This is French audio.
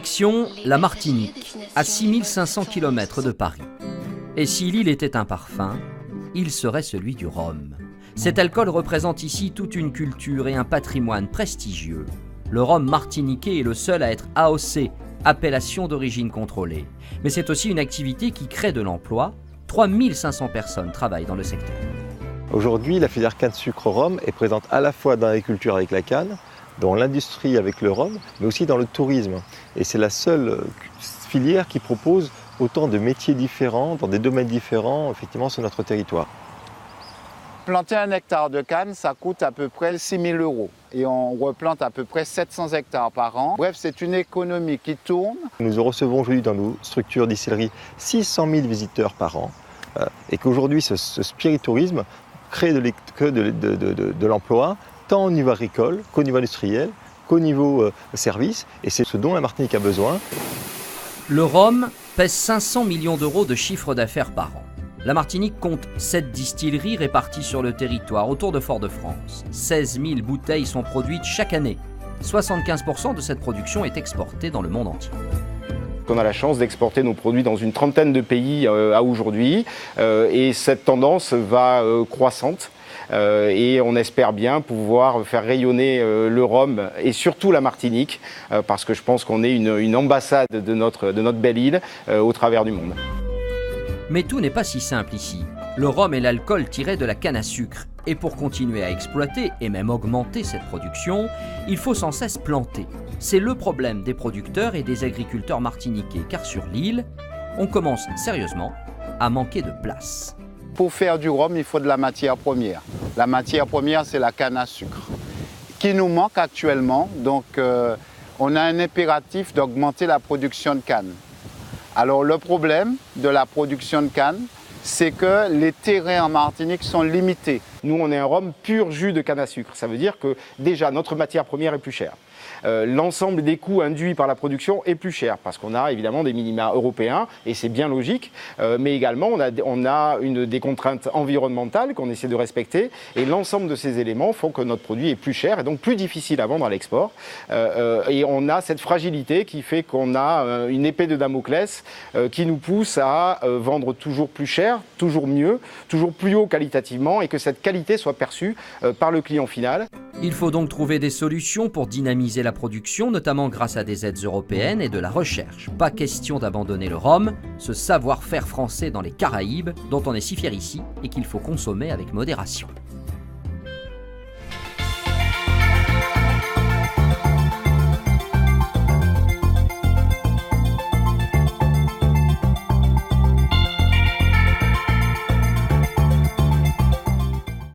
Direction la Martinique, à 6500 km de Paris. Et si l'île était un parfum, il serait celui du rhum. Cet alcool représente ici toute une culture et un patrimoine prestigieux. Le rhum martiniquais est le seul à être AOC, appellation d'origine contrôlée. Mais c'est aussi une activité qui crée de l'emploi. 3500 personnes travaillent dans le secteur. Aujourd'hui, la filière canne-sucre-rhum est présente à la fois dans l'agriculture avec la canne, dans l'industrie avec le rhum, mais aussi dans le tourisme. Et c'est la seule filière qui propose autant de métiers différents, dans des domaines différents, effectivement, sur notre territoire. Planter 1 hectare de canne, ça coûte à peu près 6 000 € et on replante à peu près 700 hectares par an. Bref, c'est une économie qui tourne. Nous recevons aujourd'hui dans nos structures distilleries 600 000 visiteurs par an et qu'aujourd'hui, ce spiritourisme crée de l'emploi, tant au niveau agricole qu'au niveau industriel, qu'au niveau service, et c'est ce dont la Martinique a besoin. Le rhum pèse 500 millions d'euros de chiffre d'affaires par an. La Martinique compte 7 distilleries réparties sur le territoire autour de Fort-de-France. 16 000 bouteilles sont produites chaque année. 75% de cette production est exportée dans le monde entier. On a la chance d'exporter nos produits dans une trentaine de pays à aujourd'hui et cette tendance va croissante. Et on espère bien pouvoir faire rayonner le rhum et surtout la Martinique parce que je pense qu'on est une ambassade de notre belle île au travers du monde. Mais tout n'est pas si simple ici. Le rhum est l'alcool tiré de la canne à sucre. Et pour continuer à exploiter et même augmenter cette production, il faut sans cesse planter. C'est le problème des producteurs et des agriculteurs martiniquais, car sur l'île, on commence sérieusement à manquer de place. Pour faire du rhum, il faut de la matière première. La matière première, c'est la canne à sucre, qui nous manque actuellement. Donc, on a un impératif d'augmenter la production de canne. Alors, le problème de la production de canne, c'est que les terrains en Martinique sont limités. Nous, on est un rhum pur jus de canne à sucre. Ça veut dire que déjà, notre matière première est plus chère. L'ensemble des coûts induits par la production est plus cher parce qu'on a évidemment des minima européens et c'est bien logique, mais également on a des contraintes environnementales qu'on essaie de respecter et l'ensemble de ces éléments font que notre produit est plus cher et donc plus difficile à vendre à l'export et on a cette fragilité qui fait qu'on a une épée de Damoclès qui nous pousse à vendre toujours plus cher, toujours mieux, toujours plus haut qualitativement et que cette qualité soit perçue par le client final. Il faut donc trouver des solutions pour dynamiser la production, notamment grâce à des aides européennes et de la recherche. Pas question d'abandonner le rhum, ce savoir-faire français dans les Caraïbes, dont on est si fier ici et qu'il faut consommer avec modération.